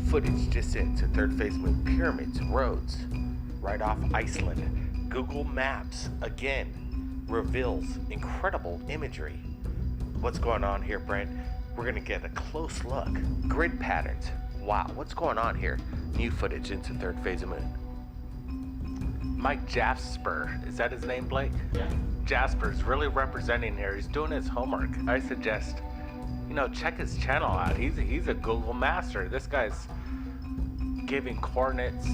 footage just into third phase moon pyramids, roads, right off Iceland. Google Maps again reveals incredible imagery. What's going on here, Brent? We're gonna get a close look. Grid patterns. Wow, what's going on here? New footage into third phase of moon. Mike Jasper, is that his name, Blake? Yeah. Jasper's really representing here. He's doing his homework. I suggest, check his channel out. He's a Google master. This guy's giving coordinates.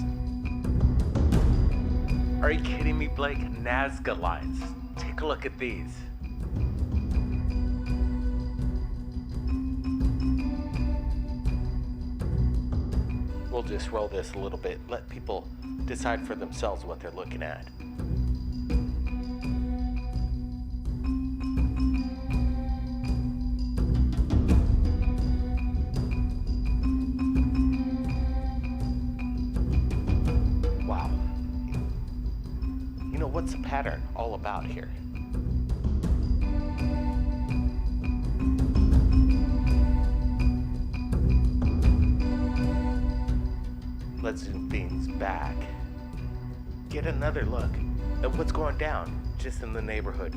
Are you kidding me, Blake? Nazca lines. Take a look at these. We'll just roll this a little bit. Let people decide for themselves what they're looking at. Wow. What's the pattern all about here? Let's zoom things back. Get another look at what's going down just in the neighborhood.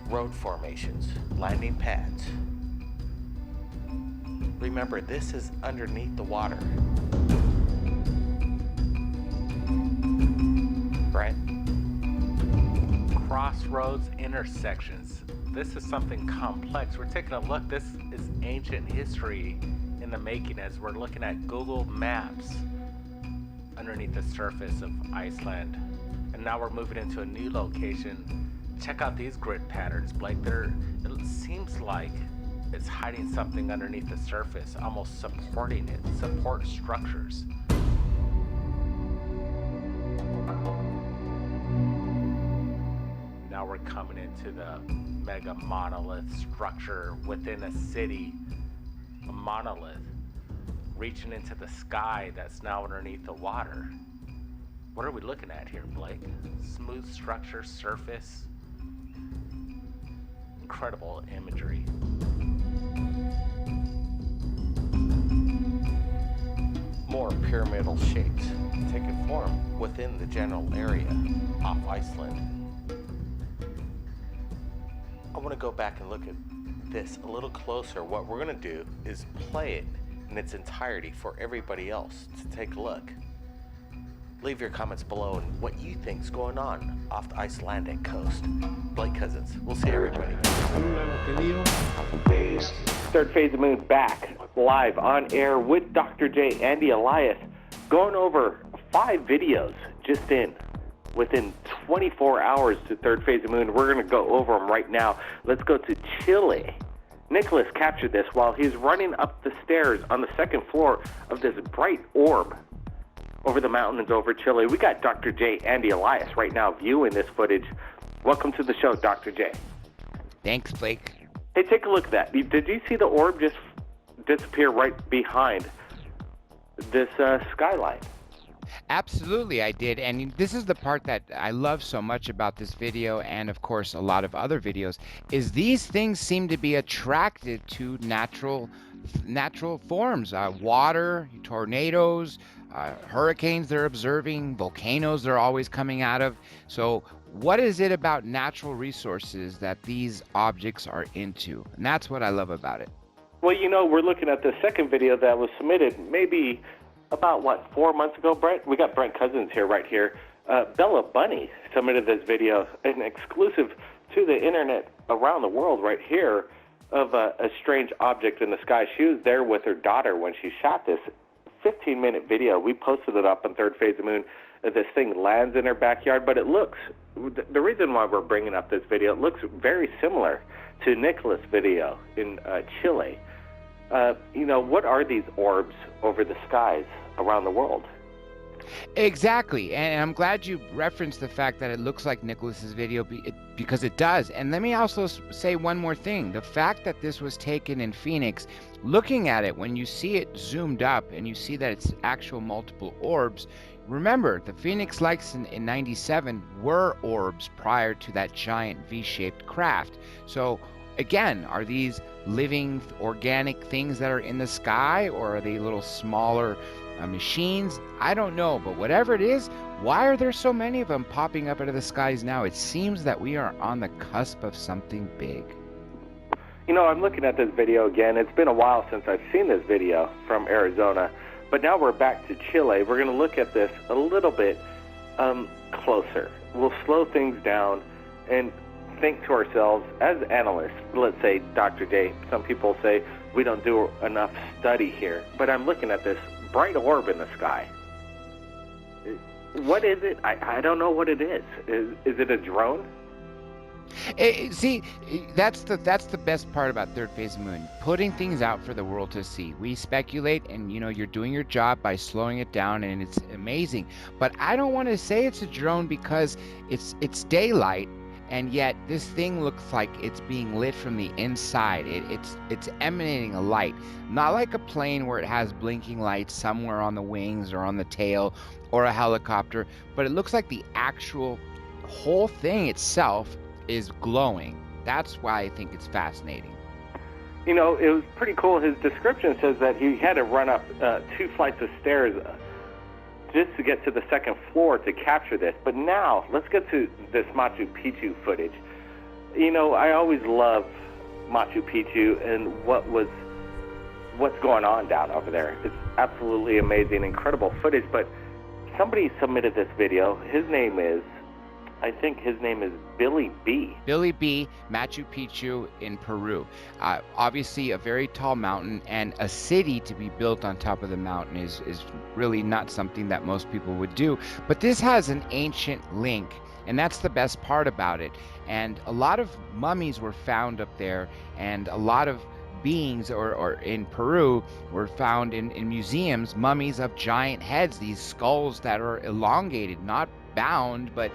Road formations, landing pads. Remember, this is underneath the water. Right? Crossroads intersections. This is something complex. We're taking a look. This is ancient history in the making as we're looking at Google Maps underneath the surface of Iceland. And now we're moving into a new location. Check out these grid patterns, Blake. It seems like it's hiding something underneath the surface, almost supporting it, support structures. Now we're coming into the mega monolith structure within a city. A monolith reaching into the sky that's now underneath the water. What are we looking at here, Blake? Smooth structure, surface. Incredible imagery. More pyramidal shapes taking form within the general area off Iceland. I want to go back and look at this a little closer. What we're going to do is play it in its entirety for everybody else to take a look. Leave your comments below and what you think's going on off the Icelandic coast. Blake Cousins, we'll see everybody. Third phase of moon back live on air with Dr. J, Andy Elias, going over 5 videos just within 24 hours to third phase of moon. We're going to go over them right now. Let's go to Chile. Nicholas captured this while he's running up the stairs on the second floor of this bright orb over the mountains over Chile. We got Dr. J, Andy Elias, right now viewing this footage. Welcome to the show, Dr. J. Thanks, Blake. Hey, take a look at that. Did you see the orb just disappear right behind this skyline? Absolutely, I did. And this is the part that I love so much about this video, and of course a lot of other videos, is these things seem to be attracted to natural forms. Water, tornadoes, hurricanes they're observing, volcanoes they're always coming out of. So what is it about natural resources that these objects are into? And that's what I love about it. Well, we're looking at the second video that was submitted maybe about, 4 months ago, Brent? We got Brent Cousins here, right here. Bella Bunny submitted this video, an exclusive to the internet around the world right here, of a strange object in the sky. She was there with her daughter when she shot this 15-minute video. We posted it up on third phase of moon. This thing lands in her backyard, but it looks, the reason why we're bringing up this video, it looks very similar to Nicholas' video in Chile. What are these orbs over the skies around the world? Exactly, and I'm glad you referenced the fact that it looks like Nicholas's video because it does. And let me also say one more thing. The fact that this was taken in Phoenix, looking at it, when you see it zoomed up and you see that it's actual multiple orbs, remember the Phoenix lights in 97 were orbs prior to that giant V-shaped craft. So again, are these living organic things that are in the sky, or are they little smaller machines? I don't know, but whatever it is, why are there so many of them popping up out of the skies now? It seems that we are on the cusp of something big. You know, I'm looking at this video again. It's been a while since I've seen this video from Arizona, but now we're back to Chile. We're going to look at this a little bit closer. We'll slow things down and think to ourselves as analysts. Let's say, Dr. J, some people say we don't do enough study here, but I'm looking at this bright orb in the sky. What is it? I don't know what it is. Is it a drone? See, that's the best part about third phase of the moon, putting things out for the world to see. We speculate, and you're doing your job by slowing it down, and it's amazing. But I don't want to say it's a drone because it's daylight, and yet this thing looks like it's being lit from the inside. It's emanating a light, not like a plane where it has blinking lights somewhere on the wings or on the tail, or a helicopter, but it looks like the actual whole thing itself is glowing. That's why I think it's fascinating. It was pretty cool. His description says that he had to run up 2 flights of stairs just to get to the second floor to capture this. But now, let's get to this Machu Picchu footage. I always love Machu Picchu and what's going on down over there. It's absolutely amazing, incredible footage. But somebody submitted this video. I think his name is Billy B. Billy B, Machu Picchu in Peru. Obviously a very tall mountain, and a city to be built on top of the mountain is really not something that most people would do. But this has an ancient link, and that's the best part about it. And a lot of mummies were found up there, and a lot of beings or in Peru were found in museums, mummies of giant heads, these skulls that are elongated, not bound, but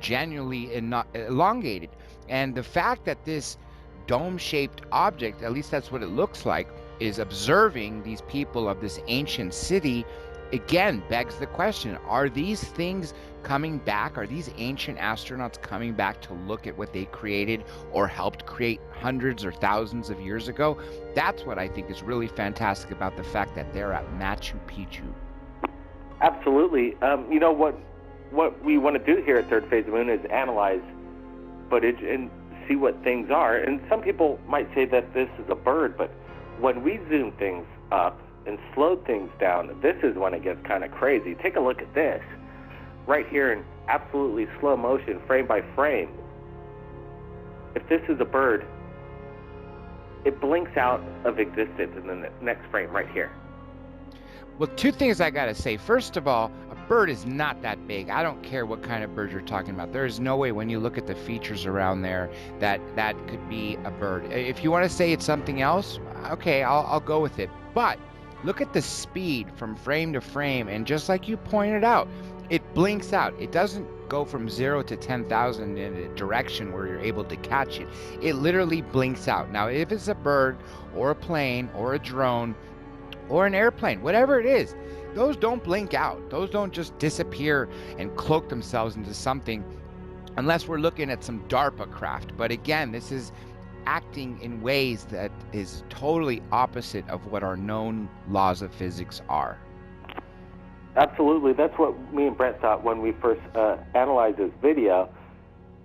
genuinely elongated. And the fact that this dome-shaped object, at least that's what it looks like, is observing these people of this ancient city, again begs the question, are these things coming back? Are these ancient astronauts coming back to look at what they created or helped create hundreds or thousands of years ago? That's what I think is really fantastic about the fact that they're at Machu Picchu. Absolutely. What we want to do here at Third Phase of the Moon is analyze footage and see what things are. And some people might say that this is a bird, but when we zoom things up and slow things down, this is when it gets kind of crazy. Take a look at this right here in absolutely slow motion, frame by frame. If this is a bird, it blinks out of existence in the next frame right here. Well, 2 things I gotta say. First of all, a bird is not that big. I don't care what kind of bird you're talking about. There is no way, when you look at the features around there, that could be a bird. If you want to say it's something else, okay, I'll go with it. But look at the speed from frame to frame, and just like you pointed out, it blinks out. It doesn't go from 0 to 10,000 in a direction where you're able to catch it. It literally blinks out. Now, if it's a bird or a plane or a drone or an airplane, whatever it is, those don't blink out. Those don't just disappear and cloak themselves into something unless we're looking at some DARPA craft. But again, this is acting in ways that is totally opposite of what our known laws of physics are. Absolutely. That's what me and Brett thought when we first analyzed this video.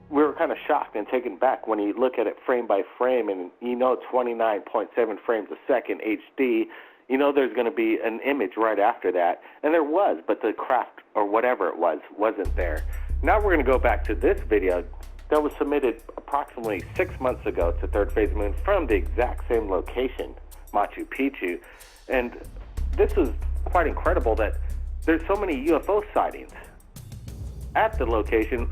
We were kind of shocked and taken back when you look at it frame by frame, and 29.7 frames a second HD. There's going to be an image right after that. And there was, but the craft or whatever it was wasn't there. Now we're going to go back to this video that was submitted approximately 6 months ago to Third Phase of the Moon from the exact same location, Machu Picchu. And this is quite incredible that there's so many UFO sightings at the location.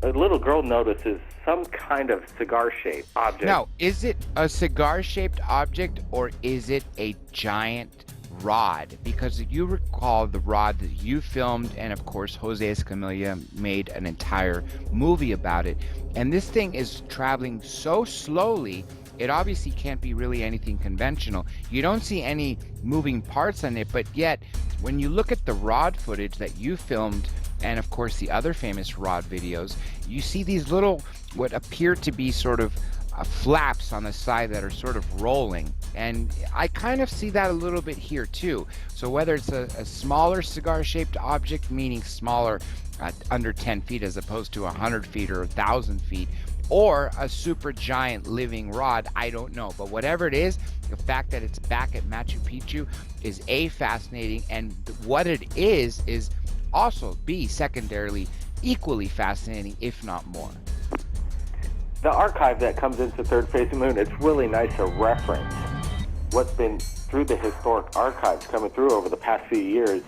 A little girl notices some kind of cigar-shaped object. Now, is it a cigar-shaped object or is it a giant rod? Because if you recall the rod that you filmed, and of course Jose Escamilla made an entire movie about it, and this thing is traveling so slowly, it obviously can't be really anything conventional. You don't see any moving parts on it, but yet when you look at the rod footage that you filmed, and of course the other famous rod videos, you see these little, what appear to be sort of flaps on the side that are sort of rolling. And I kind of see that a little bit here too. So whether it's a smaller cigar-shaped object, meaning smaller, under 10 feet as opposed to 100 feet or 1,000 feet, or a super giant living rod, I don't know. But whatever it is, the fact that it's back at Machu Picchu is A, fascinating, and what it is also B, secondarily, equally fascinating, if not more. The archive that comes into Third Phase of the Moon, it's really nice to reference what's been through the historic archives coming through over the past few years.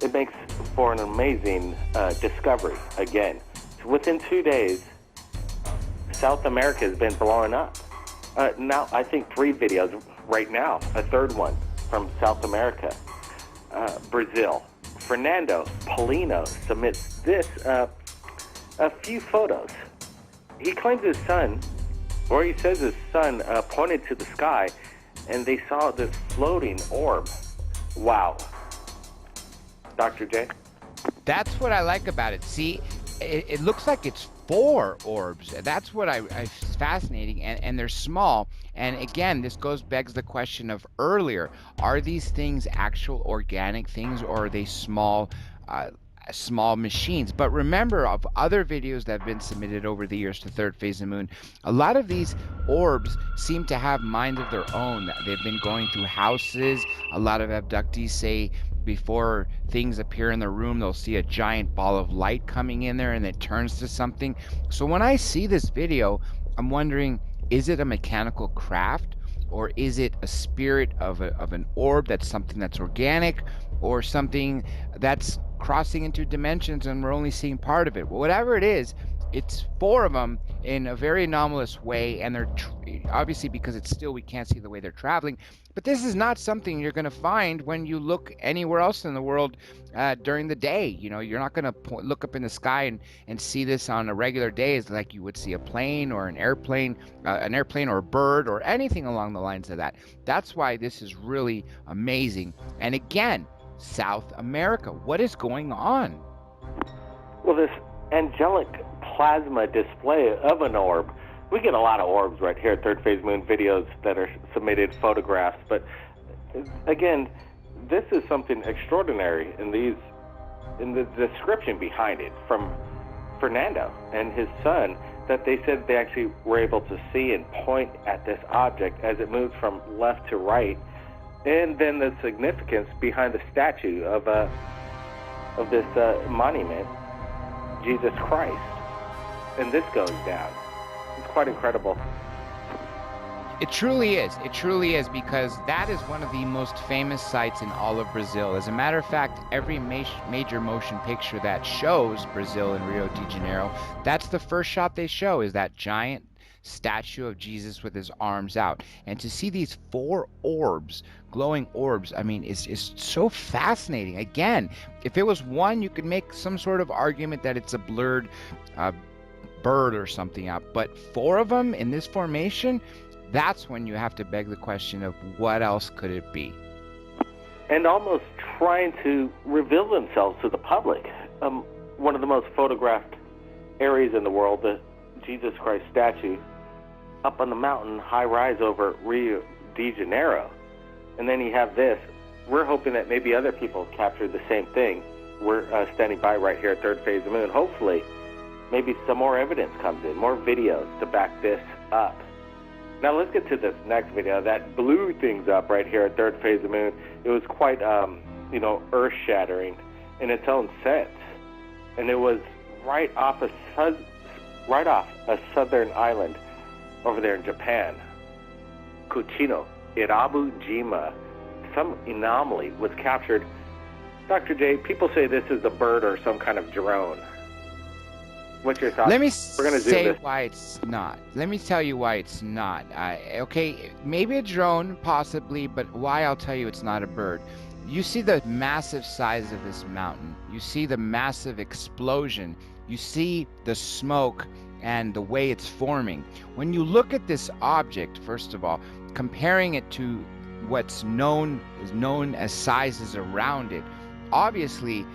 It makes for an amazing discovery again. So within 2 days, South America has been blowing up. Now, I think 3 videos right now, a third one from South America. Brazil. Fernando Polino submits this, a few photos. He claims his son, or he says his son, pointed to the sky, and they saw this floating orb. Wow. Dr. J? That's what I like about it. See, it looks like it's 4 orbs. That's what I fascinating, and they're small. And again, this begs the question of earlier: are these things actual organic things, or are they small machines? But remember, of other videos that have been submitted over the years to Third Phase of the Moon, a lot of these orbs seem to have mind of their own. They've been going through houses. A lot of abductees say before things appear in the room, they'll see a giant ball of light coming in there and it turns to something. So when I see this video, I'm wondering, is it a mechanical craft, or is it a spirit of an orb that's something that's organic, or something that's crossing into dimensions and we're only seeing part of it? Well, whatever it is, it's 4 of them in a very anomalous way, and they're obviously, because it's still, we can't see the way they're traveling. But this is not something you're going to find when you look anywhere else in the world during the day. You know, you're not going to look up in the sky and see this on a regular day, as like you would see a plane or an airplane or a bird or anything along the lines of that. That's why this is really amazing. And again, South America, what is going on? Well, this angelic plasma display of an orb, we get a lot of orbs right here at Third Phase Moon videos that are submitted, photographs, but again, this is something extraordinary in the description behind it from Fernando and his son, that they said they actually were able to see and point at this object as it moves from left to right, and then the significance behind the statue of this monument, Jesus Christ. And this goes down. It's quite incredible. It truly is. It truly is, because that is one of the most famous sites in all of Brazil. As a matter of fact, every major motion picture that shows Brazil and Rio de Janeiro, that's the first shot they show, is that giant statue of Jesus with his arms out. And to see these 4 orbs, glowing orbs, I mean, is so fascinating. Again, if it was one, you could make some sort of argument that it's a blurred bird or something out, but 4 of them in this formation, that's when you have to beg the question of what else could it be? And almost trying to reveal themselves to the public. One of the most photographed areas in the world, the Jesus Christ statue, up on the mountain, high rise over Rio de Janeiro. And then you have this. We're hoping that maybe other people captured the same thing. We're standing by right here at Third Phase of the Moon. Hopefully, maybe some more evidence comes in, more videos to back this up. Now let's get to this next video that blew things up right here at Third Phase of the Moon. It was quite, earth-shattering in its own sense. And it was right off a southern island over there in Japan. Kuchino, Irabu Jima. Some anomaly was captured. Dr. J, people say this is a bird or some kind of drone. What's your thoughts? Let me say why it's not. Let me tell you why it's not. Okay, maybe a drone, possibly, but why, I'll tell you it's not a bird. You see the massive size of this mountain. You see the massive explosion. You see the smoke and the way it's forming. When you look at this object, first of all, comparing it to what's known as sizes around it, obviously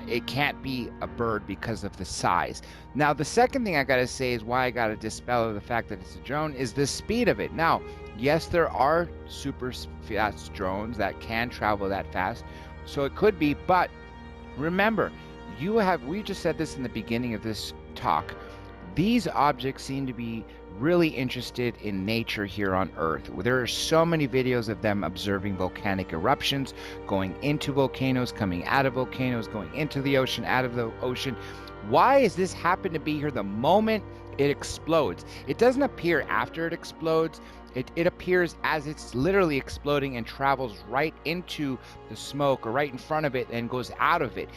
it can't be a bird because of the size. Now, the second thing I got to say is why I got to dispel the fact that it's a drone is the speed of it. Now, yes, there are super fast drones that can travel that fast, so it could be, but remember, we just said this in the beginning of this talk. These objects seem to be really interested in nature here on Earth. There are so many videos of them observing volcanic eruptions, going into volcanoes, coming out of volcanoes, going into the ocean, out of the ocean. Why does this happen to be here the moment it explodes? It doesn't appear after it explodes. It appears as it's literally exploding and travels right into the smoke or right in front of it and goes out of it.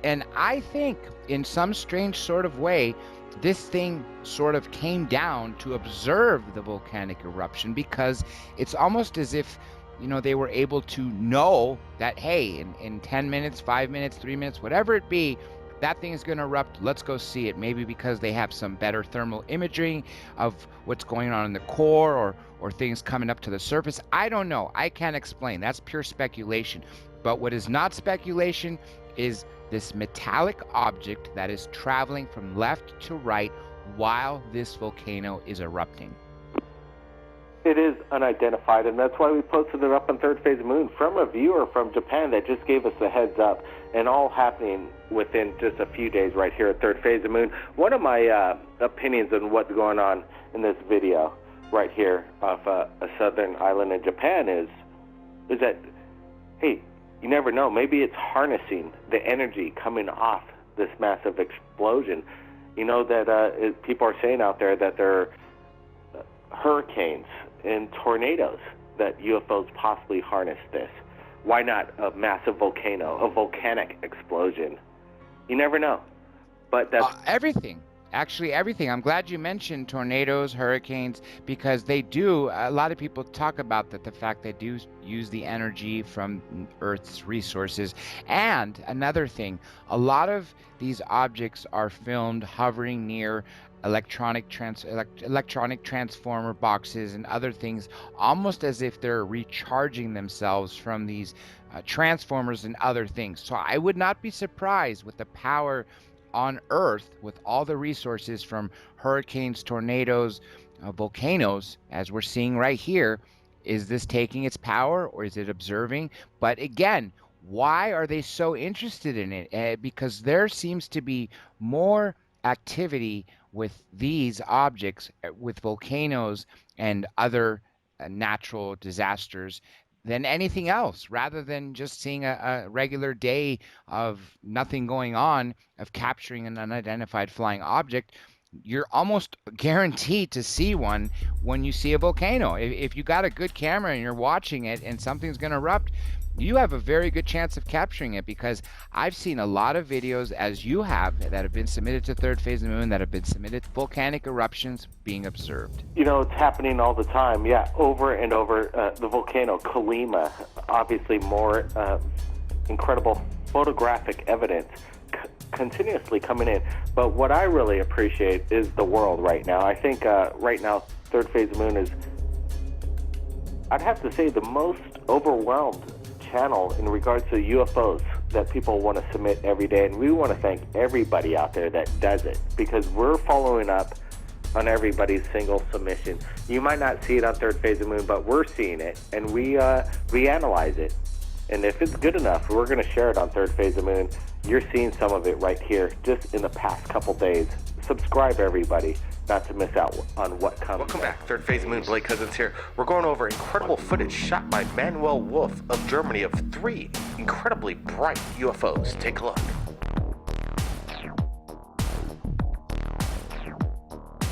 And I think in some strange sort of way, this thing sort of came down to observe the volcanic eruption, because it's almost as if, they were able to know that, hey, in 10 minutes, 5 minutes, 3 minutes, whatever it be, that thing is going to erupt. Let's go see it. Maybe because they have some better thermal imaging of what's going on in the core, or things coming up to the surface. I don't know. I can't explain. That's pure speculation. But what is not speculation is this metallic object that is traveling from left to right while this volcano is erupting. It is unidentified, and that's why we posted it up on Third Phase of the Moon from a viewer from Japan that just gave us a heads up, and all happening within just a few days right here at Third Phase of the Moon. One of my opinions on what's going on in this video right here off a southern island in Japan is that, hey, you never know. Maybe it's harnessing the energy coming off this massive explosion. That people are saying out there that there are hurricanes and tornadoes that UFOs possibly harness this. Why not a massive volcano, a volcanic explosion? You never know. But that's everything. Actually, everything. I'm glad you mentioned tornadoes, hurricanes, because they do. A lot of people talk about that, the fact they do use the energy from Earth's resources. And another thing, a lot of these objects are filmed hovering near electronic transformer boxes and other things, almost as if they're recharging themselves from these transformers and other things. So I would not be surprised with the power on Earth, with all the resources from hurricanes, tornadoes, volcanoes, as we're seeing right here. Is this taking its power, or is it observing? But again, why are they so interested in it? Because there seems to be more activity with these objects, with volcanoes and other natural disasters, than anything else, rather than just seeing a regular day of nothing going on, of capturing an unidentified flying object. You're almost guaranteed to see one when you see a volcano. If you got a good camera and you're watching it and something's going to erupt, you have a very good chance of capturing it, because I've seen a lot of videos, as you have, that have been submitted to Third Phase of the Moon, that have been submitted to volcanic eruptions being observed. It's happening all the time. Yeah, over and over. The volcano Colima, obviously more incredible photographic evidence continuously coming in. But what I really appreciate is the world right now. I think right now Third Phase of the Moon is, I'd have to say, the most overwhelmed channel in regards to UFOs that people want to submit every day, and we want to thank everybody out there that does it, because we're following up on everybody's single submission. You might not see it on Third Phase of the Moon, but we're seeing it, and we analyze it, and if it's good enough, we're going to share it on Third Phase of the Moon. You're seeing some of it right here just in the past couple days. Subscribe, everybody, not to miss out on what comes. Welcome back, Third Phase of the Moon. Blake Cousins here. We're going over incredible footage shot by Manuel Wolf of Germany of 3 incredibly bright UFOs. Take a look.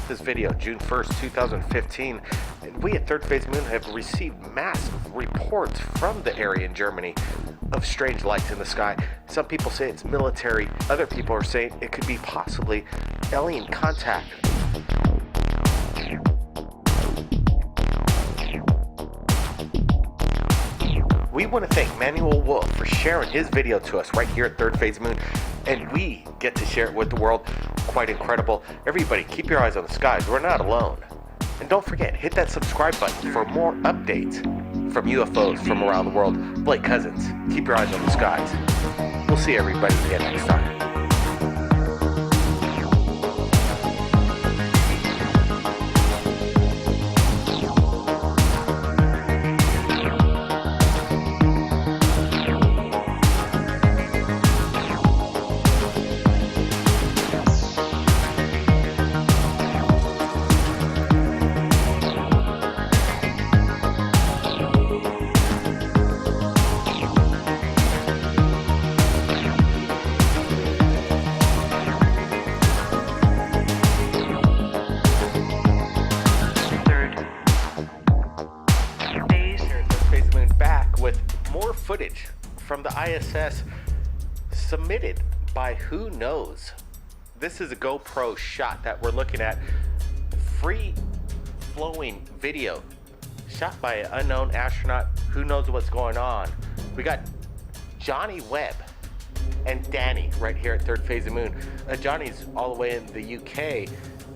This video, June 1st, 2015, and we at Third Phase of the Moon have received massive reports from the area in Germany of strange lights in the sky. Some people say it's military, other people are saying it could be possibly alien contact. We want to thank Manuel Wolf for sharing his video to us right here at Third Phase of the Moon, and we get to share it with the world. Quite incredible. Everybody, keep your eyes on the skies. We're not alone. And don't forget, hit that subscribe button for more updates from UFOs from around the world. Blake Cousins, keep your eyes on the skies. We'll see everybody again next time. Footage from the ISS submitted by who knows. This is a GoPro shot that we're looking at. Free flowing video shot by an unknown astronaut. Who knows what's going on? We got Johnny Webb and Danny right here at Third Phase of Moon. Johnny's all the way in the UK,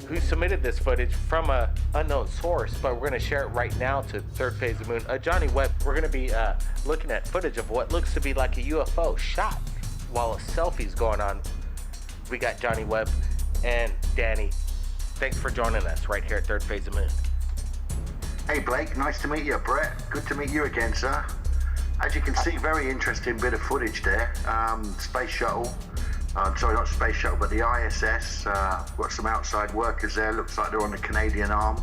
who submitted this footage from a unknown source, but we're going to share it right now to Third Phase of Moon. Johnny Webb, we're going to be looking at footage of what looks to be like a UFO shot while a selfie's going on. We got Johnny Webb and Danny. Thanks for joining us right here at Third Phase of Moon. Hey Blake, nice to meet you. Brett, good to meet you again, sir. As you can see, very interesting bit of footage there. Space shuttle. Sorry, not space shuttle, but the ISS. Got some outside workers there. Looks like they're on the Canadian arm.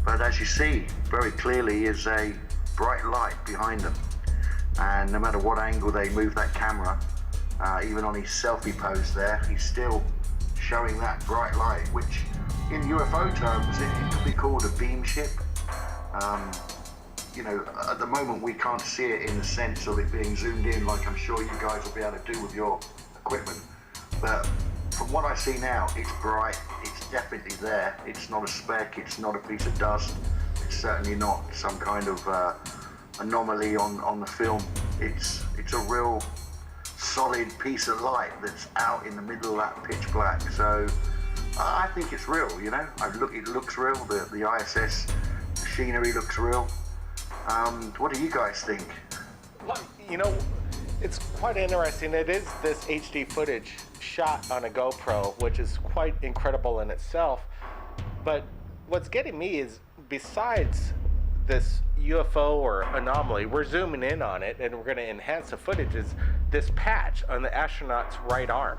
But as you see, very clearly is a bright light behind them. And no matter what angle they move that camera, even on his selfie pose there, he's still showing that bright light, which in UFO terms, it could be called a beam ship. You know, at the moment we can't see it in the sense of it being zoomed in like I'm sure you guys will be able to do with your equipment. But from what I see now, it's bright, it's definitely there. It's not a speck, it's not a piece of dust. It's certainly not some kind of anomaly on the film. It's a real solid piece of light that's out in the middle of that pitch black. So I think it's real, you know. It looks real, the ISS machinery looks real. What do you guys think? Well, you know, it's quite interesting. It is this HD footage shot on a GoPro, which is quite incredible in itself. But what's getting me is, besides this UFO or anomaly, we're zooming in on it and we're going to enhance the footage, is this patch on the astronaut's right arm.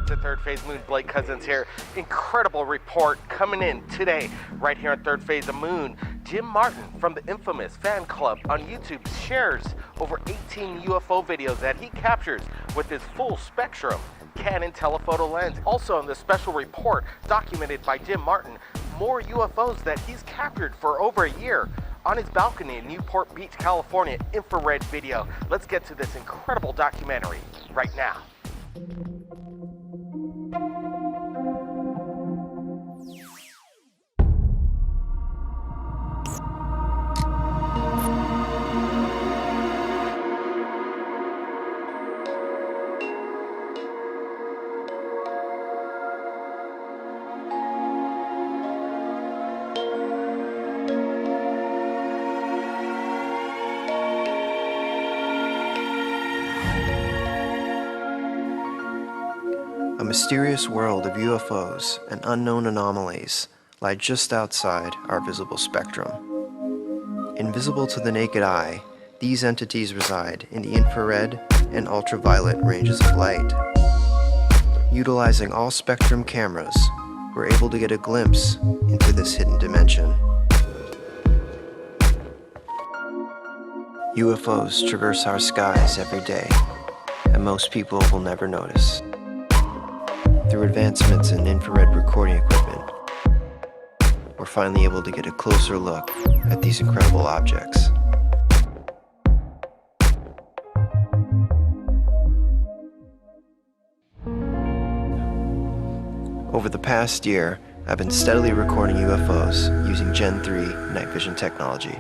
To Third Phase Moon, Blake Cousins here. Incredible report coming in today right here on Third Phase of Moon. Jim Martin from the infamous fan club on YouTube shares over 18 UFO videos that he captures with his full spectrum Canon telephoto lens. Also in the special report documented by Jim Martin, more UFOs that he's captured for over a year on his balcony in Newport Beach, California. Infrared video. Let's get to this incredible documentary right now. A mysterious world of UFOs and unknown anomalies lie just outside our visible spectrum. Invisible to the naked eye, these entities reside in the infrared and ultraviolet ranges of light. Utilizing all spectrum cameras, we're able to get a glimpse into this hidden dimension. UFOs traverse our skies every day, and most people will never notice. Through advancements in infrared recording equipment, we're finally able to get a closer look at these incredible objects. Over the past year, I've been steadily recording UFOs using Gen 3 night vision technology.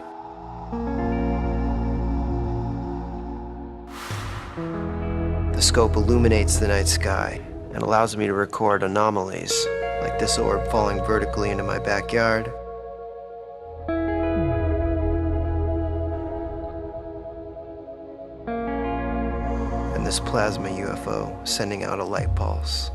The scope illuminates the night sky and allows me to record anomalies like this orb falling vertically into my backyard, this plasma UFO sending out a light pulse.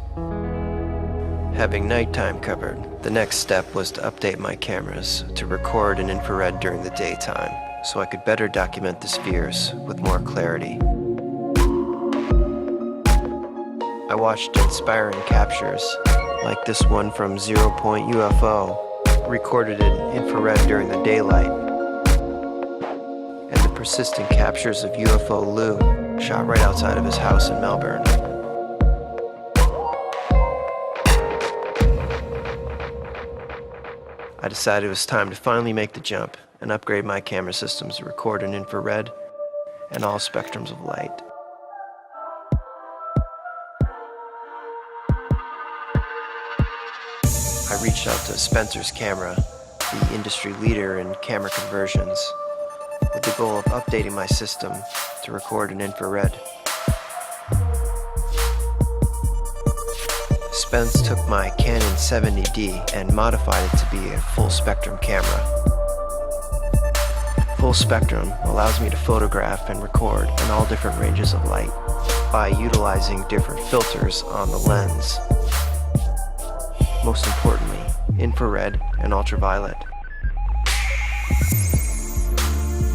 Having nighttime covered, the next step was to update my cameras to record in infrared during the daytime so I could better document the spheres with more clarity. I watched inspiring captures, like this one from 0 Point UFO, recorded in infrared during the daylight, and the persistent captures of UFO Lou, shot right outside of his house in Melbourne. I decided it was time to finally make the jump and upgrade my camera systems to record in infrared and all spectrums of light. I reached out to Spencer's Camera, the industry leader in camera conversions, with the goal of updating my system to record in infrared. Spence took my Canon 70D and modified it to be a full spectrum camera. Full spectrum allows me to photograph and record in all different ranges of light by utilizing different filters on the lens. Most importantly, infrared and ultraviolet.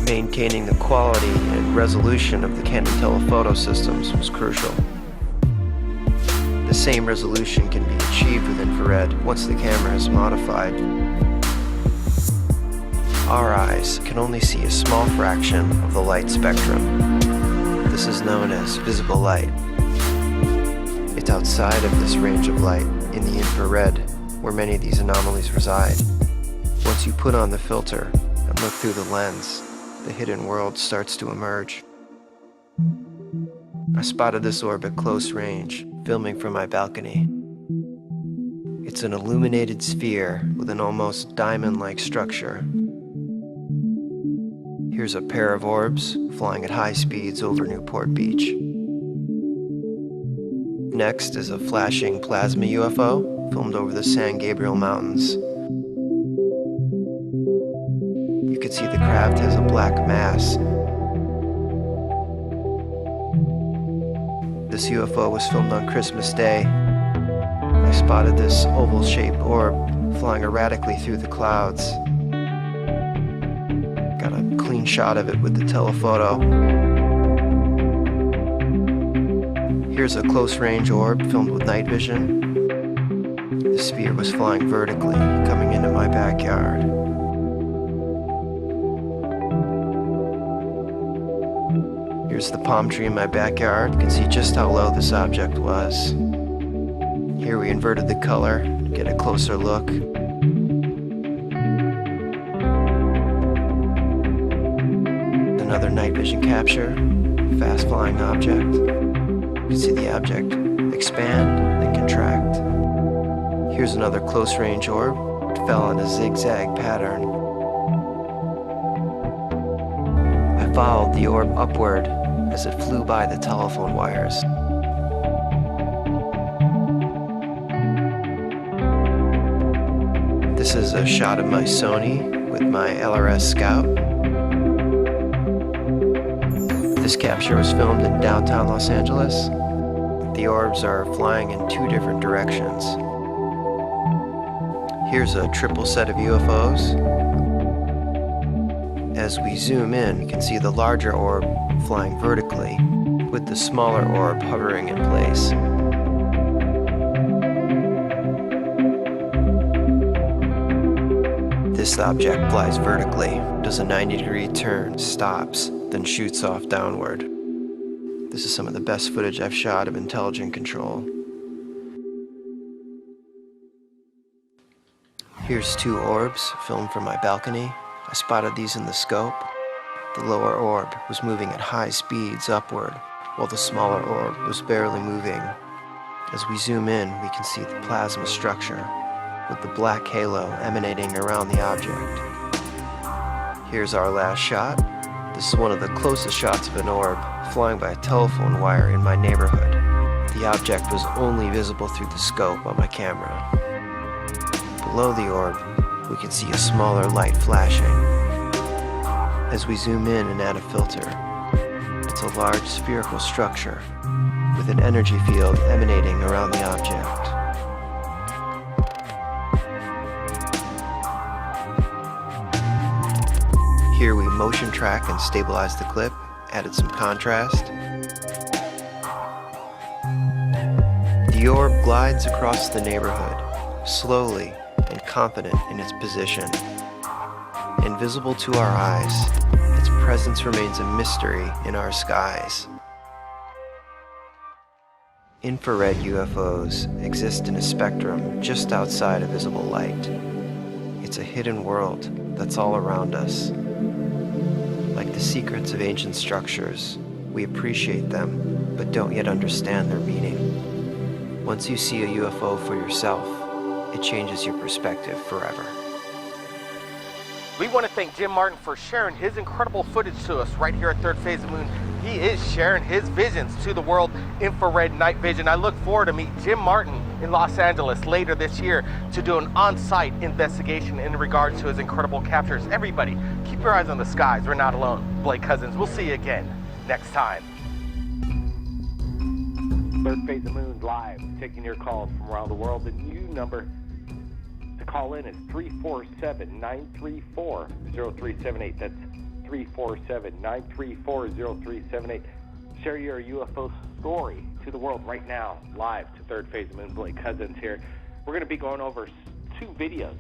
Maintaining the quality and resolution of the Canon telephoto systems was crucial. The same resolution can be achieved with infrared once the camera is modified. Our eyes can only see a small fraction of the light spectrum. This is known as visible light. It's outside of this range of light, in the infrared, where many of these anomalies reside. Once you put on the filter and look through the lens, the hidden world starts to emerge. I spotted this orb at close range, filming from my balcony. It's an illuminated sphere with an almost diamond-like structure. Here's a pair of orbs flying at high speeds over Newport Beach. Next is a flashing plasma UFO filmed over the San Gabriel Mountains. You can see the craft has a black mass. This UFO was filmed on Christmas Day. I spotted this oval-shaped orb flying erratically through the clouds. Got a clean shot of it with the telephoto. Here's a close-range orb filmed with night vision. The sphere was flying vertically, coming into my backyard. Here's the palm tree in my backyard. You can see just how low this object was. Here we inverted the color to get a closer look. Another night vision capture, fast flying object. You can see the object expand, then contract. Here's another close range orb. It fell in a zigzag pattern. I followed the orb upward as it flew by the telephone wires. This is a shot of my Sony with my LRS Scout. This capture was filmed in downtown Los Angeles. The orbs are flying in two different directions. Here's a triple set of UFOs. As we zoom in, you can see the larger orb flying vertically, with the smaller orb hovering in place. This object flies vertically, does a 90-degree turn, stops, then shoots off downward. This is some of the best footage I've shot of intelligent control. Here's two orbs filmed from my balcony. I spotted these in the scope. The lower orb was moving at high speeds upward, while the smaller orb was barely moving. As we zoom in, we can see the plasma structure, with the black halo emanating around the object. Here's our last shot. This is one of the closest shots of an orb flying by a telephone wire in my neighborhood. The object was only visible through the scope on my camera. Below the orb, we can see a smaller light flashing. As we zoom in and add a filter, it's a a large spherical structure with an energy field emanating around the object. Here we motion track and stabilize the clip, added some contrast. The orb glides across the neighborhood, slowly and confident in its position. Invisible to our eyes, its presence remains a mystery in our skies. Infrared UFOs exist in a spectrum just outside of visible light. It's a hidden world that's all around us. Like the secrets of ancient structures, we appreciate them, but don't yet understand their meaning. Once you see a UFO for yourself, it changes your perspective forever. We want to thank Jim Martin for sharing his incredible footage to us right here at Third Phase of Moon. He is sharing his visions to the world, infrared night vision. I look forward to meet Jim Martin in Los Angeles later this year to do an on-site investigation in regards to his incredible captures. Everybody, keep your eyes on the skies. We're not alone. Blake Cousins, we'll see you again next time. Third Phase of Moon live, taking your calls from around the world. The new number to call in is 347-934-0378. That's 347-934-0378. Share your UFO story to the world right now, live to Third Phase of Moon. Blake Cousins here. We're going to be going over 2 videos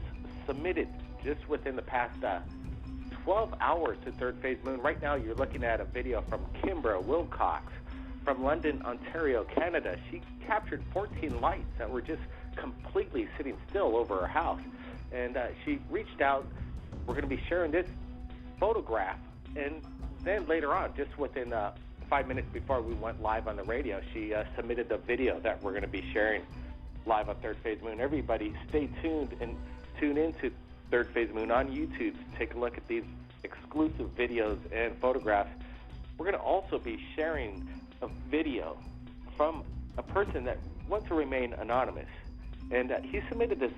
submitted just within the past 12 hours to Third Phase Moon. Right now, you're looking at a video from Kimbra Wilcox from London, Ontario, Canada. She captured 14 lights that were just completely sitting still over her house. And she reached out. We're going to be sharing this photograph, and then later on, just within 5 minutes before we went live on the radio, she submitted the video that we're going to be sharing live on Third Phase Moon. Everybody stay tuned and tune into Third Phase Moon on YouTube to take a look at these exclusive videos and photographs. We're going to also be sharing a video from a person that wants to remain anonymous, and he submitted this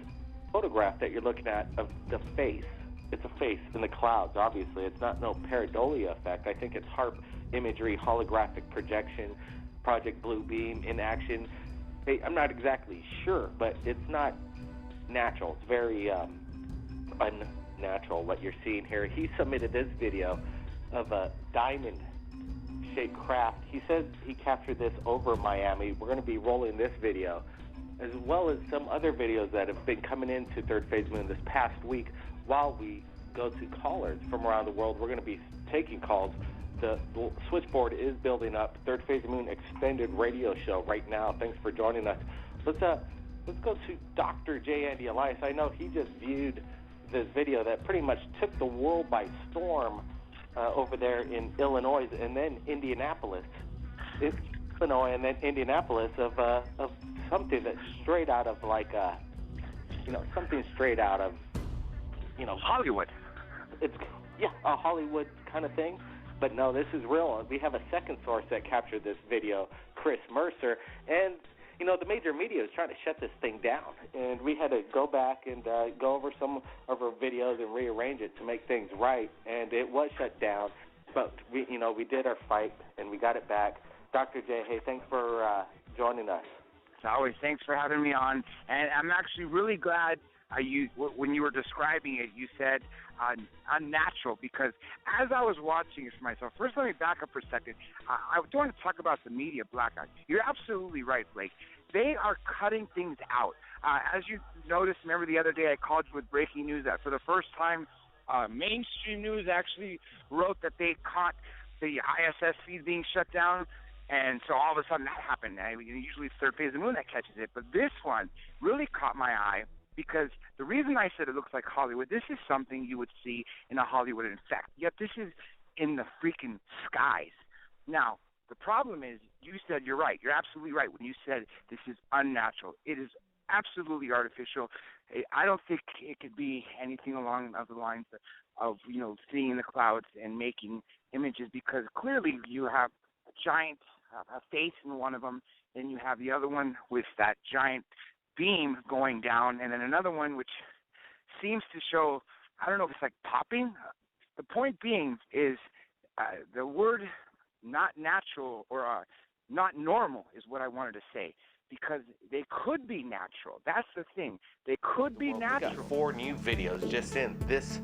photograph that you're looking at of the face. It's a face in the clouds, obviously. It's not no pareidolia effect. I think it's HARP imagery, holographic projection, Project Blue Beam in action. Hey, I'm not exactly sure, but it's not natural. It's very unnatural what you're seeing here. He submitted this video of a diamond-shaped craft. He says he captured this over Miami. We're going to be rolling this video, as well as some other videos that have been coming into Third Phase Moon this past week. While we go to callers from around the world, we're going to be taking calls. The switchboard is building up. Third Phase of Moon extended radio show right now. Thanks for joining us. Let's go to Dr. J. Andy Elias. I know he just viewed this video that pretty much took the world by storm over there in Illinois and then Indianapolis. It's Illinois and then Indianapolis of something that's straight out of something straight out of Hollywood. It's a Hollywood kind of thing, but no, this is real. We have a second source that captured this video, Chris Mercer, and the major media is trying to shut this thing down, and we had to go back and go over some of our videos and rearrange it to make things right, and it was shut down, but we did our fight and we got it back. Dr. J, hey, thanks for joining us. Always, thanks for having me on, and I'm actually really glad. When you were describing it, you said unnatural, because as I was watching it for myself, first let me back up for a second. I don't want to talk about the media blackout. You're absolutely right, Blake. They are cutting things out. As you noticed, remember the other day I called you with breaking news that for the first time, mainstream news actually wrote that they caught the ISS feed being shut down. And so all of a sudden that happened. Usually it's Third Phase of the Moon that catches it. But this one really caught my eye, because the reason I said it looks like Hollywood, this is something you would see in a Hollywood effect. Yet this is in the freaking skies. Now, the problem is, you said you're right. You're absolutely right when you said this is unnatural. It is absolutely artificial. I don't think it could be anything along the lines of seeing the clouds and making images, because clearly you have a giant a face in one of them, and you have the other one with that giant beam going down, and then another one which seems to show, I don't know if it's like popping. The point being is the word not natural or not normal is what I wanted to say, because they could be natural. That's the thing. They could be natural. We got 4 new videos just in this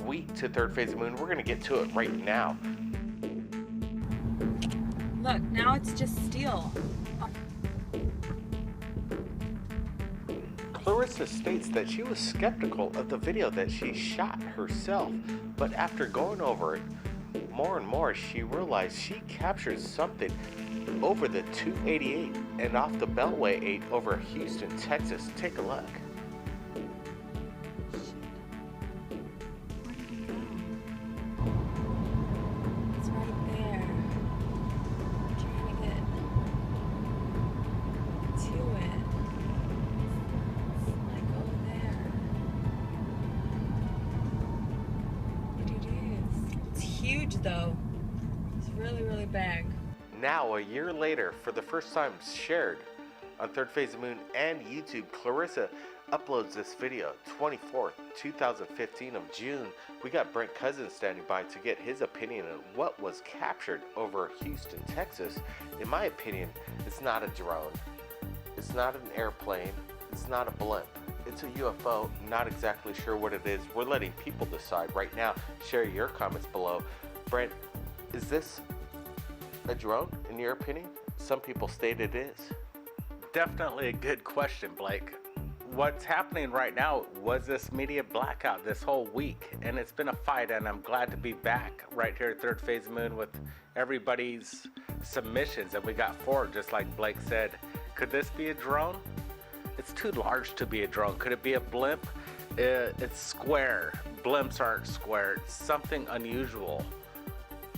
week to third phase of the moon. We're going to get to it right now. Look, now it's just steel. Clarissa states that she was skeptical of the video that she shot herself, but after going over it more and more, she realized she captured something over the 288 and off the Beltway 8 over Houston, Texas. Take a look. It's right there. I'm trying to get to it. It's like over there. It is. It's huge though. It's really, really big. Now, a year later, for the first time shared on Third Phase of the Moon and YouTube, Clarissa uploads this video, 24th, 2015 of June. We got Brent Cousins standing by to get his opinion on what was captured over Houston, Texas. In my opinion, it's not a drone. It's not an airplane. It's not a blimp. It's a UFO. Not exactly sure what it is. We're letting people decide right now. Share your comments below. Brent, is this a drone, in your opinion? Some people state it is. Definitely a good question, Blake. What's happening right now was this media blackout this whole week, and it's been a fight, and I'm glad to be back right here at Third Phase Moon with everybody's submissions, and we got 4, just like Blake said. Could this be a drone? It's too large to be a drone. Could it be a blimp? It's square. Blimps aren't square. It's something unusual.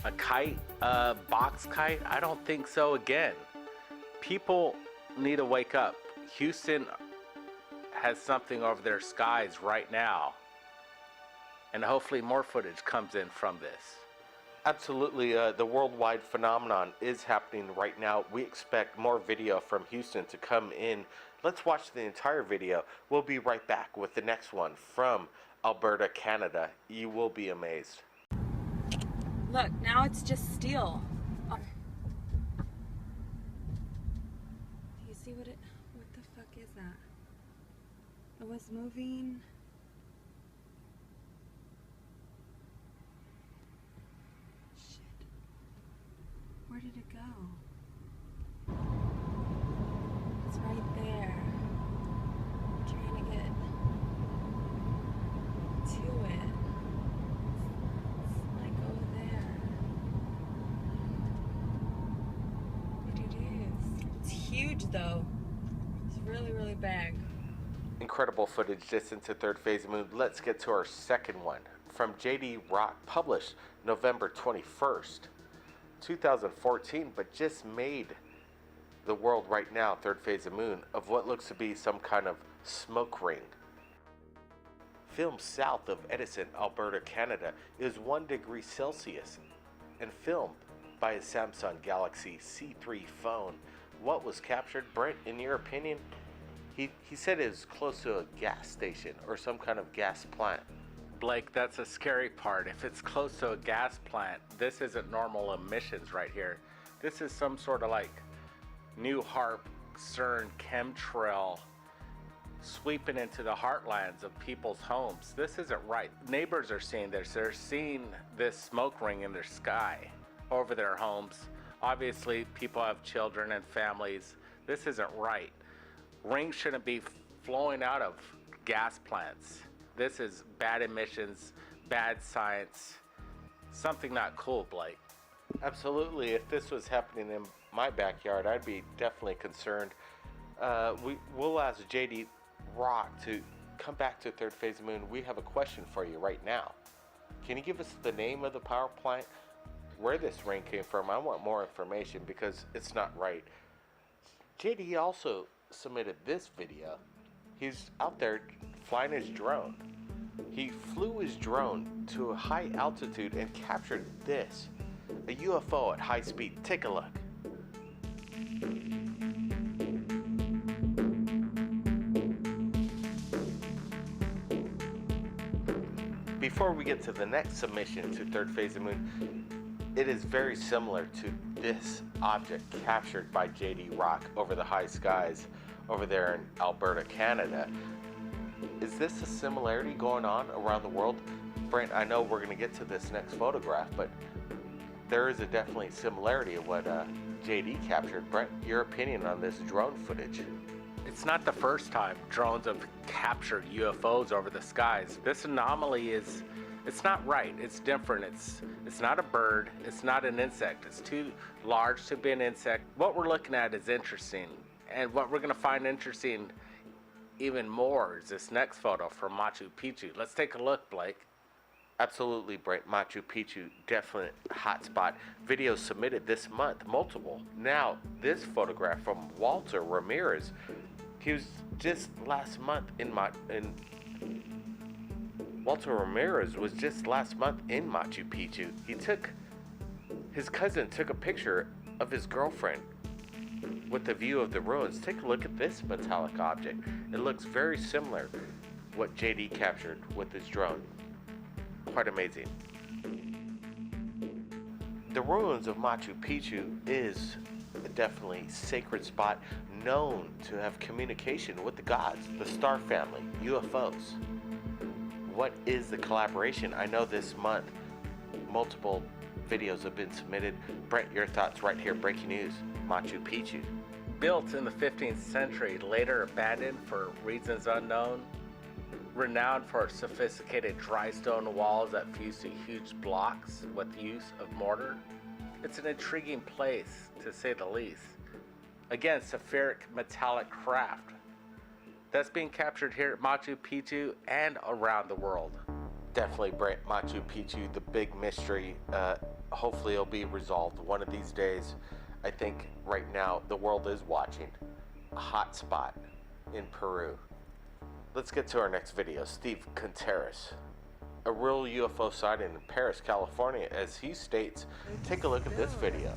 A kite? A box kite? I don't think so again. People need to wake up. Houston has something over their skies right now. And hopefully more footage comes in from this. Absolutely, the worldwide phenomenon is happening right now. We expect more video from Houston to come in. Let's watch the entire video. We'll be right back with the next one from Alberta, Canada. You will be amazed. Look, now it's just steel. Do you see what the fuck is that? It was moving. Shit. Where did it go? It's right there. I'm trying to get to it. It's like over there. It is. It's huge though. It's really, really big. Incredible footage just into Third Phase of the Moon. Let's get to our second one from JD Rock, published November 21st, 2014, but just made the world right now, Third Phase of the Moon, of what looks to be some kind of smoke ring. Filmed south of Edison, Alberta, Canada, is 1 degree Celsius and filmed by a Samsung Galaxy C3 phone. What was captured, Brent, in your opinion? He said it was close to a gas station or some kind of gas plant. Blake, that's a scary part. If it's close to a gas plant, this isn't normal emissions right here. This is some sort of like New Harp CERN chemtrail sweeping into the heartlands of people's homes. This isn't right. Neighbors are seeing this. They're seeing this smoke ring in their sky over their homes. Obviously, people have children and families. This isn't right. Rings shouldn't be flowing out of gas plants. This is bad emissions, bad science, something not cool, Blake. Absolutely. If this was happening in my backyard, I'd be definitely concerned. We'll ask JD Rock to come back to Third Phase of the Moon. We have a question for you right now. Can you give us the name of the power plant, where this ring came from? I want more information because it's not right. JD also submitted this video. He's out there flying his drone. He flew his drone to a high altitude and captured this, a UFO at high speed. Take a look. Before we get to the next submission to Third Phase of the Moon, It is very similar to this object captured by JD Rock over the high skies over there in Alberta, Canada. Is this a similarity going on around the world? Brent, I know we're going to get to this next photograph, but there is a definitely similarity of what JD captured. Brent, your opinion on this drone footage? It's not the first time drones have captured UFOs over the skies. This anomaly is, it's not right, it's different. It's not a bird, it's not an insect. It's too large to be an insect. What we're looking at is interesting. And what we're gonna find interesting even more is this next photo from Machu Picchu. Let's take a look, Blake. Absolutely, Brent. Machu Picchu, definite hotspot. Videos submitted this month, multiple. Now, this photograph from Walter Ramirez. He was just last month Walter Ramirez was just last month in Machu Picchu. His cousin took a picture of his girlfriend with the view of the ruins. Take a look at this metallic object. It looks very similar to what JD captured with his drone. Quite amazing. The ruins of Machu Picchu is a definitely sacred spot known to have communication with the gods, the star family, UFOs. What is the collaboration? I know this month multiple videos have been submitted. Brent, your thoughts right here. Breaking news, Machu Picchu. Built in the 15th century, later abandoned for reasons unknown, renowned for its sophisticated dry stone walls that fuse to huge blocks with use of mortar. It's an intriguing place, to say the least. Again, spheric metallic craft that's being captured here at Machu Picchu and around the world. Definitely, Brent, Machu Picchu, the big mystery. Hopefully it'll be resolved one of these days. I think right now the world is watching. A hot spot in Peru. Let's get to our next video. Steve Contreras. A real UFO sighting in Paris, California, as he states. Take a look at this video.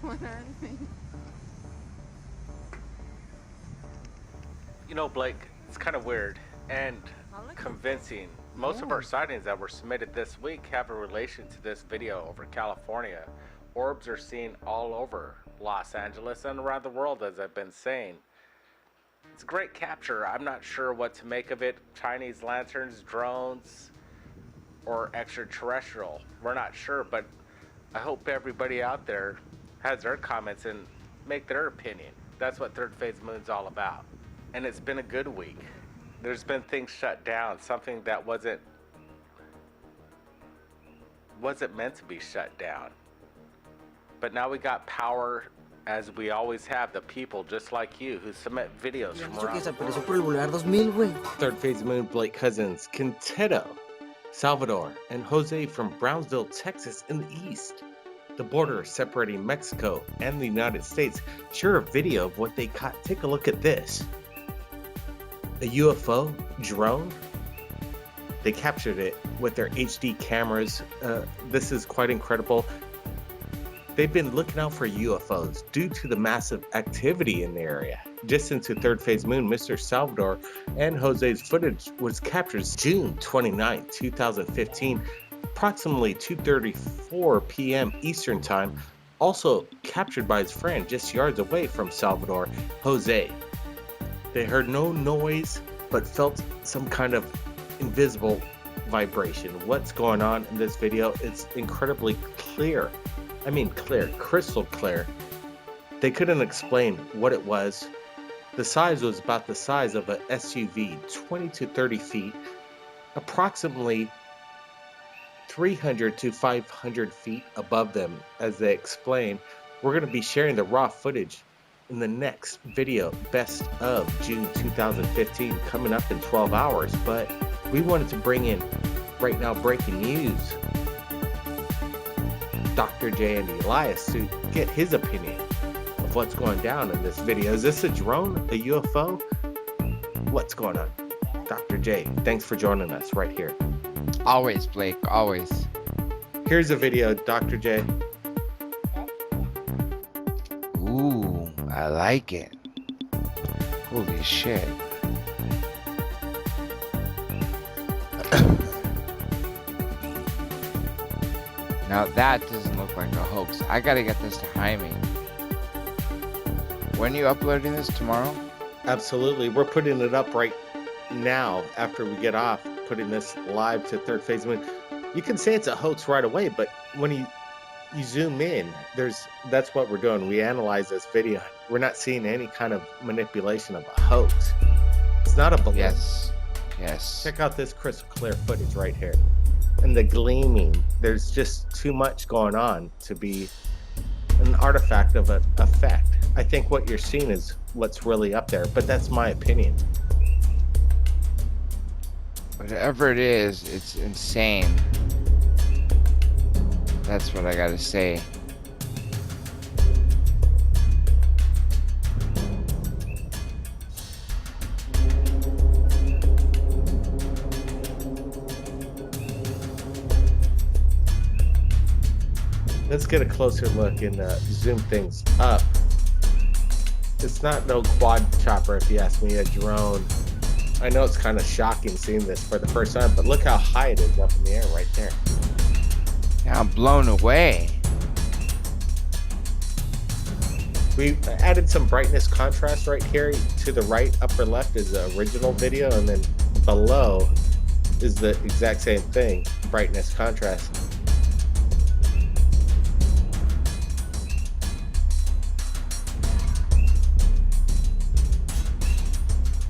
What are they? You know, Blake, it's kind of weird and convincing. Most of our sightings that were submitted this week have a relation to this video over California. Orbs are seen all over Los Angeles and around the world, as I've been saying. It's a great capture. I'm not sure what to make of it. Chinese lanterns, drones, or extraterrestrial. We're not sure, but I hope everybody out there has their comments and make their opinion. That's what Third Phase Moon's all about. And it's been a good week. There's been things shut down, something that wasn't meant to be shut down. But now we got power, as we always have, the people just like you who submit videos from around the world. Third Phase Moon, Blake Cousins, Quintero, Salvador, and Jose from Brownsville, Texas in the east. The border separating Mexico and the United States. Share a video of what they caught. Take a look at this. A UFO drone. They captured it with their HD cameras. This is quite incredible. They've been looking out for UFOs due to the massive activity in the area. Distant to Third Phase Moon, Mr. Salvador and Jose's footage was captured June 29, 2015, approximately 2:34 p.m. Eastern Time, also captured by his friend just yards away from Salvador, Jose. They heard no noise, but felt some kind of invisible vibration. What's going on in this video is incredibly clear. I mean clear, crystal clear. They couldn't explain what it was. The size was about the size of an SUV, 20 to 30 feet, approximately 300 to 500 feet above them, as they explain. We're going to be sharing the raw footage in the next video, best of June 2015, coming up in 12 hours. But we wanted to bring in right now breaking news. Dr. J and Elias to get his opinion of what's going down in this video. Is this a drone, a UFO? What's going on? Dr. J, thanks for joining us right here. Always, Blake, always. Here's a video, Dr. J. Ooh, I like it. Holy shit. Now that doesn't look like a hoax. I gotta get this to Jaime. When are you uploading this? Tomorrow? Absolutely. We're putting it up right now after we get off, putting this live to Third Phase Moon. You can say it's a hoax right away, but when you zoom in, that's what we're doing. We analyze this video. We're not seeing any kind of manipulation of a hoax. It's not a balloon. Yes. Check out this crystal clear footage right here. And the gleaming, there's just too much going on to be an artifact of an effect. I think what you're seeing is what's really up there, but that's my opinion. Whatever it is, it's insane. That's what I gotta say. Let's get a closer look and zoom things up. It's not no quad chopper, if you ask me, a drone. I know it's kind of shocking seeing this for the first time, but look how high it is up in the air right there. Yeah, I'm blown away. We added some brightness contrast right here. To the right, upper left is the original video, and then below is the exact same thing, brightness contrast.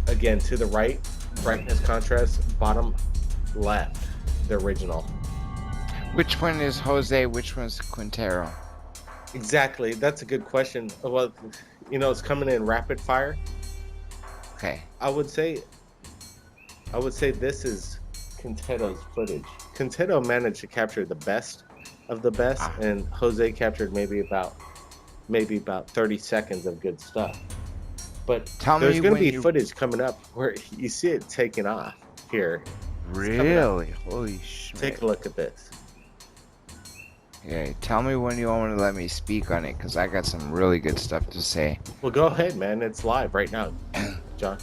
Again, to the right, brightness contrast, bottom left, the original. Which one is Jose? Which one's Quintero? Exactly, that's a good question. Well, you know, it's coming in rapid fire. Okay. I would say this is Quintero's footage. Quintero managed to capture the best of the best, and Jose captured maybe about 30 seconds of good stuff. But there's going to be footage coming up where you see it taking off here. Really? Holy shit. Take a look at this. Yeah, tell me when you want to let me speak on it, because I got some really good stuff to say. Well, go ahead, man. It's live right now, John.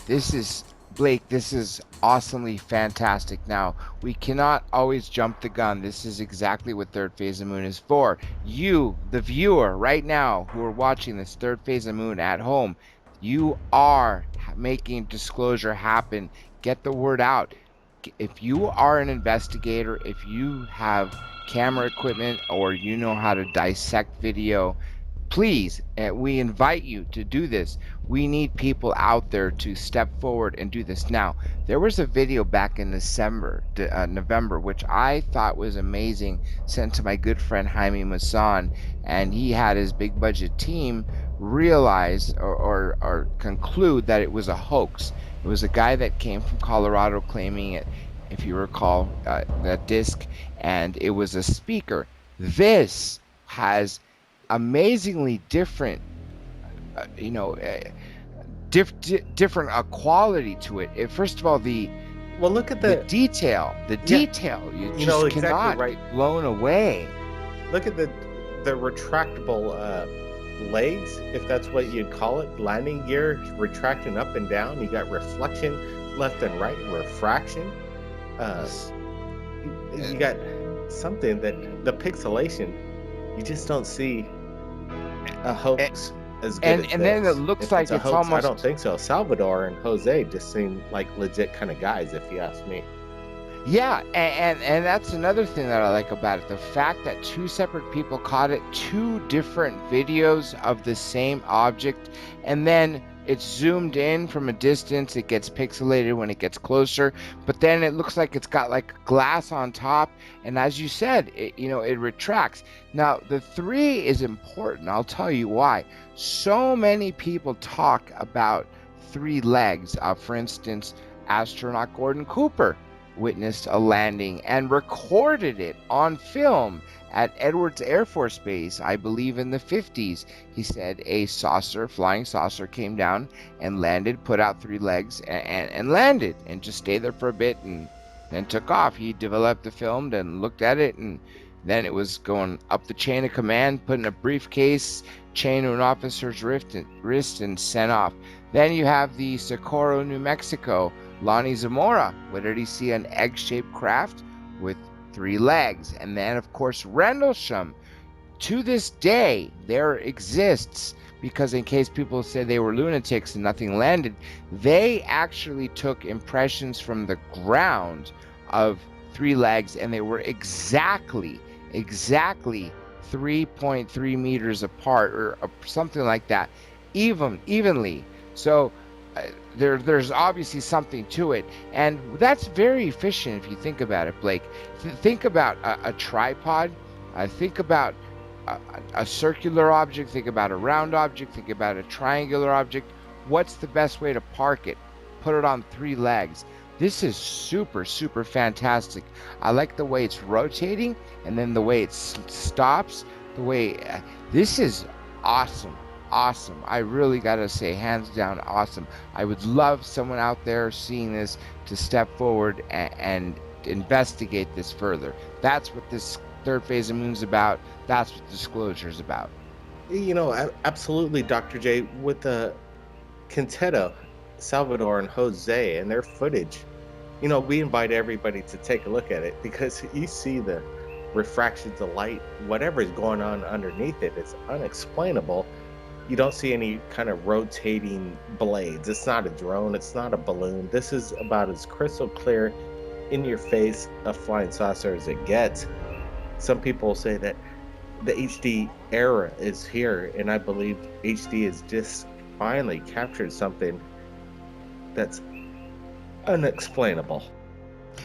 This is, Blake, this is awesomely fantastic. Now, we cannot always jump the gun. This is exactly what Third Phase of Moon is for. You, the viewer, right now, who are watching this Third Phase of Moon at home, you are making disclosure happen. Get the word out. If you are an investigator, if you have camera equipment, or you know how to dissect video, please, we invite you to do this. We need people out there to step forward and do this. Now, there was a video back in November, which I thought was amazing, sent to my good friend Jaime Masan, and he had his big budget team realize or conclude that it was a hoax. It was a guy that came from Colorado claiming it, if you recall, that disc, and it was a speaker. This has amazingly different, different quality to it. First of all, look at the detail. The detail, you just exactly cannot right. be blown away. Look at the retractable legs, if that's what you'd call it, landing gear retracting up and down. You got reflection left and right, refraction. You got something that the pixelation, you just don't see a hoax as good as and then it looks like it's hoax, almost. I don't think so. Salvador and Jose just seem like legit kind of guys, if you ask me. Yeah, and that's another thing that I like about it. The fact that two separate people caught it, two different videos of the same object, and then it's zoomed in from a distance. It gets pixelated when it gets closer, but then it looks like it's got like glass on top. And as you said, it retracts. Now, the 3 is important. I'll tell you why. So many people talk about 3 legs. For instance, astronaut Gordon Cooper witnessed a landing and recorded it on film at Edwards Air Force Base, I believe in the 50s. He said a flying saucer came down and landed, put out 3 legs and landed, and just stayed there for a bit and then took off. He developed the film and looked at it, and then it was going up the chain of command, put in a briefcase, chain to an officer's wrist, and sent off. Then you have the Socorro, New Mexico, Lonnie Zamora. What did he see? An egg-shaped craft with 3 legs. And then, of course, Rendlesham. To this day, there exists, because in case people say they were lunatics and nothing landed, they actually took impressions from the ground of 3 legs, and they were exactly 3.3 meters apart, or something like that, evenly. So there's obviously something to it, and that's very efficient if you think about it, Blake. Think about a tripod. Think about a circular object, think about a round object, think about a triangular object. What's the best way to park it? Put it on 3 legs. This is super, super fantastic. I like the way it's rotating, and then the way it stops, the way this is awesome. Awesome. I really got to say, hands down, awesome. I would love someone out there seeing this to step forward and investigate this further. That's what this third phase of moon's about. That's what disclosure is about. Absolutely, Dr. J. With the Quinteto, Salvador, and Jose and their footage, we invite everybody to take a look at it, because you see the refractions of light, whatever is going on underneath it is unexplainable. You don't see any kind of rotating blades. It's not a drone. It's not a balloon. This is about as crystal clear, in your face, a flying saucer as it gets. Some people say that the HD era is here, and I believe HD has just finally captured something that's unexplainable.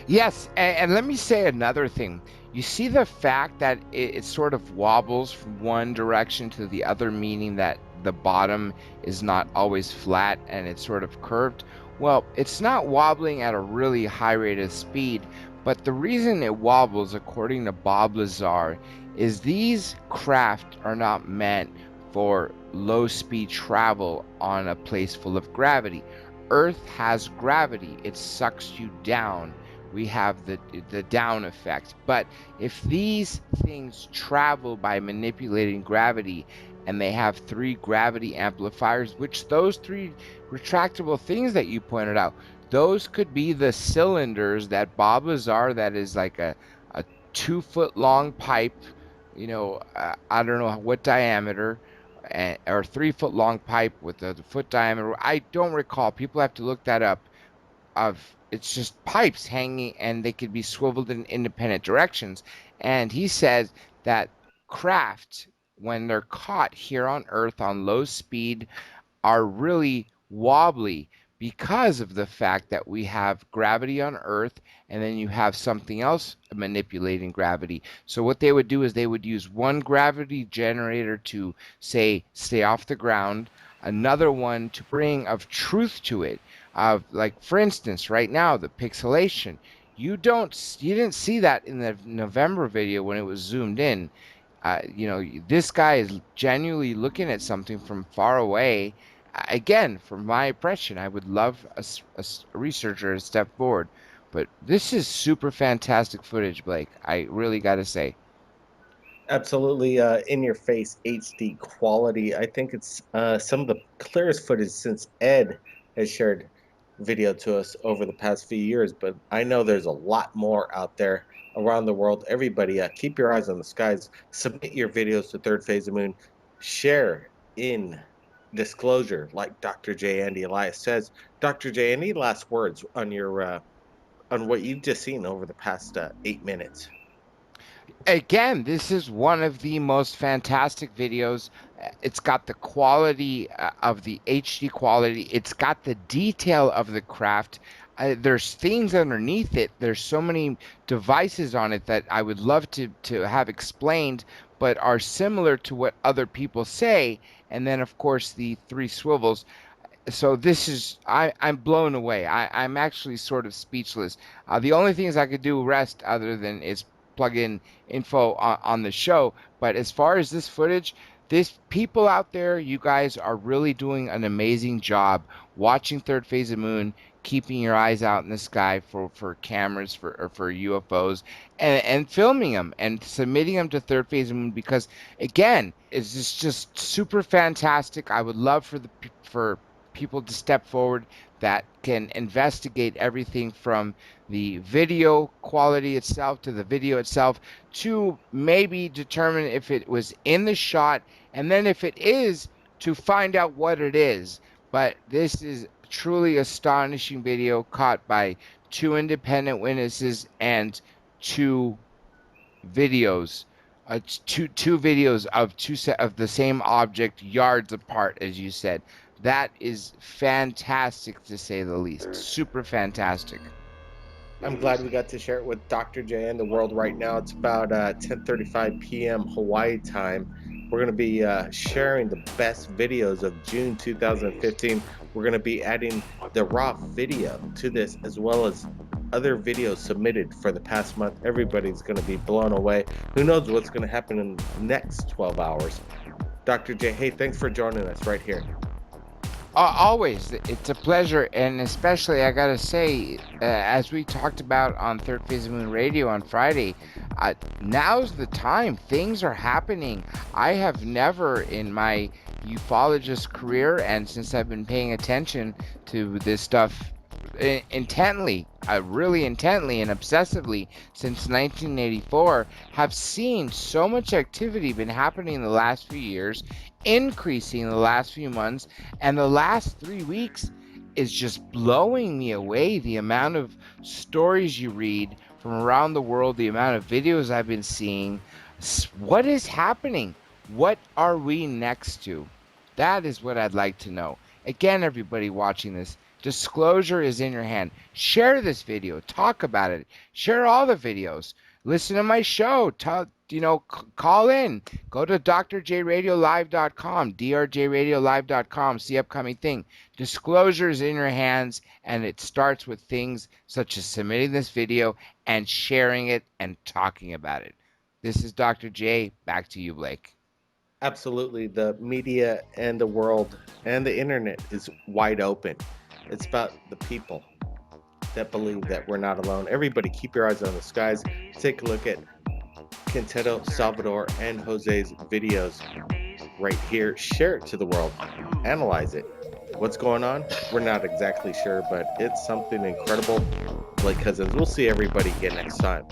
Yes, and let me say another thing. You see the fact that it sort of wobbles from one direction to the other, meaning that the bottom is not always flat and it's sort of curved? Well, it's not wobbling at a really high rate of speed, but the reason it wobbles, according to Bob Lazar, is these craft are not meant for low speed travel on a place full of gravity. Earth has gravity, it sucks you down. We have the down effect. But if these things travel by manipulating gravity, and they have 3 gravity amplifiers, which those 3 retractable things that you pointed out, those could be the cylinders that Bob Lazar, that is like a 2-foot long pipe, I don't know what diameter, or 3-foot long pipe with a foot diameter. I don't recall. People have to look that up. It's just pipes hanging, and they could be swiveled in independent directions. And he says that craft, when they're caught here on Earth on low speed, are really wobbly because of the fact that we have gravity on Earth, and then you have something else manipulating gravity. So what they would do is they would use one gravity generator to, say, stay off the ground, another one to bring of truth to it. Like, for instance, right now, the pixelation. You didn't see that in the November video when it was zoomed in. This guy is genuinely looking at something from far away. Again, from my impression, I would love a researcher to step forward. But this is super fantastic footage, Blake. I really got to say. Absolutely, in your face HD quality. I think it's some of the clearest footage since Ed has shared video to us over the past few years. But I know there's a lot more out there around the world. Everybody, keep your eyes on the skies. Submit your videos to Third Phase of Moon. Share in disclosure, like Dr. J. Andy Elias says. Dr. J. Any last words on your on what you've just seen over the past 8 minutes? Again, this is one of the most fantastic videos. It's got the quality of the HD quality. It's got the detail of the craft. There's things underneath it. There's so many devices on it that I would love to have explained, but are similar to what other people say. And then, of course, the 3 swivels. So this is, I'm blown away. I'm actually sort of speechless. The only things I could do rest other than is plug in info on the show. But as far as this footage, this people out there, you guys are really doing an amazing job watching Third Phase of Moon, keeping your eyes out in the sky for cameras for UFOs, and filming them and submitting them to Third Phase of Moon, because again, it's just super fantastic. I would love for people to step forward that can investigate everything from the video quality itself to the video itself to maybe determine if it was in the shot, and then if it is, to find out what it is. But this is truly astonishing video caught by two independent witnesses and two videos, two videos of two set of the same object yards apart, as you said. That is fantastic to say the least. Super fantastic. I'm glad we got to share it with Dr. J and the world right now. It's about 10:35 p.m. Hawaii time. We're going to be sharing the best videos of June 2015. We're going to be adding the raw video to this, as well as other videos submitted for the past month. Everybody's going to be blown away. Who knows what's going to happen in the next 12 hours. Dr. J, hey, thanks for joining us right here. Always, it's a pleasure, and especially I gotta say, as we talked about on Third Phase of Moon Radio on Friday, now's the time. Things are happening. I have never in my ufologist career, and since I've been paying attention to this stuff intently, really intently and obsessively since 1984, have seen so much activity been happening in the last few years, increasing in the last few months, and the last 3 weeks is just blowing me away. The amount of stories you read from around the world, the amount of videos I've been seeing. What is happening? What are we next to? That is what I'd like to know. Again, everybody watching this, disclosure is in your hand. Share this video. Talk about it. Share all the videos. Listen to my show. Call in. Go to drjradiolive.com, drjradiolive.com. See upcoming thing. Disclosure is in your hands, and it starts with things such as submitting this video and sharing it and talking about it. This is Dr. J. Back to you, Blake. Absolutely. The media and the world and the internet is wide open. It's about the people that believe that we're not alone. Everybody keep your eyes on the skies. Take a look at Quinteto, Salvador, and Jose's videos right here. Share it to the world. Analyze it. What's going on? We're not exactly sure, but it's something incredible. Blake Cousins. We'll see everybody again next time.